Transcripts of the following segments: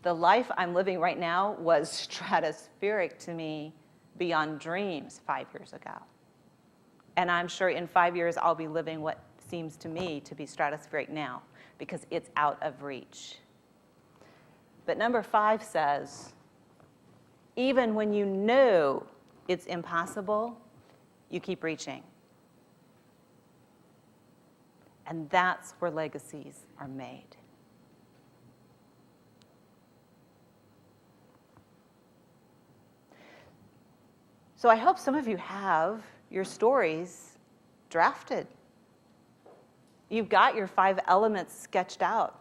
The life I'm living right now was stratospheric to me beyond dreams 5 years ago. And I'm sure in 5 years I'll be living what seems to me to be stratospheric now because it's out of reach. But number 5 says, even when you know it's impossible, you keep reaching. And that's where legacies are made. So I hope some of you have your stories drafted. You've got your 5 elements sketched out.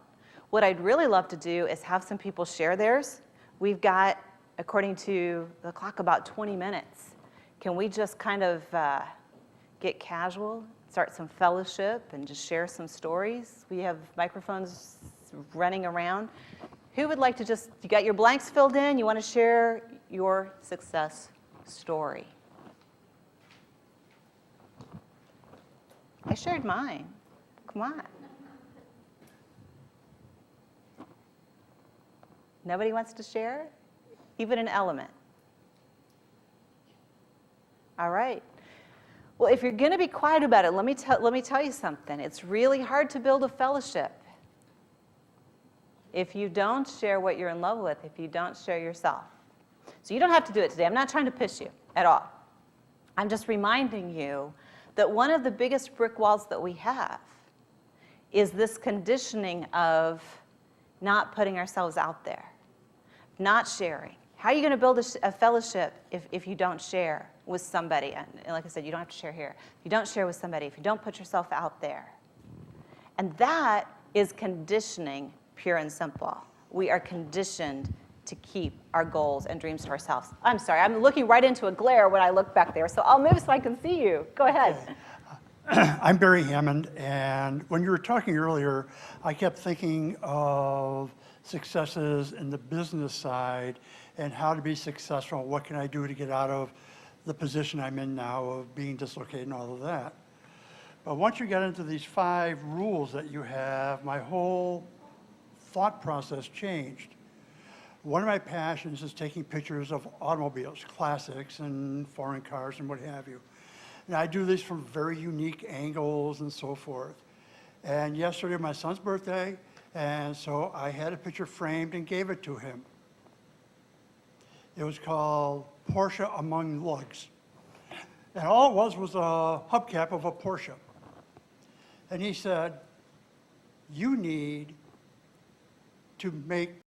What I'd really love to do is have some people share theirs. We've got, according to the clock, about 20 minutes. Can we just kind of get casual, start some fellowship, and just share some stories? We have microphones running around. Who would like to just, you got your blanks filled in, you want to share your success story? I shared mine. Come on. Nobody wants to share? Even an element. All right. Well, if you're going to be quiet about it, let me tell you something. It's really hard to build a fellowship if you don't share what you're in love with, if you don't share yourself. So you don't have to do it today. I'm not trying to push you at all. I'm just reminding you that one of the biggest brick walls that we have is this conditioning of not putting ourselves out there, not sharing. How are you going to build a fellowship if you don't share with somebody? And like I said, you don't have to share here. If you don't share with somebody, if you don't put yourself out there. And that is conditioning, pure and simple. We are conditioned to keep our goals and dreams to ourselves. I'm sorry, I'm looking right into a glare when I look back there, so I'll move so I can see you. Go ahead. Okay. I'm Barry Hammond, and when you were talking earlier, I kept thinking of successes in the business side and how to be successful. What can I do to get out of the position I'm in now of being dislocated and all of that? But once you get into these 5 rules that you have, my whole thought process changed. One of my passions is taking pictures of automobiles, classics and foreign cars and what have you. And I do these from very unique angles and so forth. And yesterday, my son's birthday, and so I had a picture framed and gave it to him. It was called Porsche Among Lugs. And all it was a hubcap of a Porsche. And he said, you need to make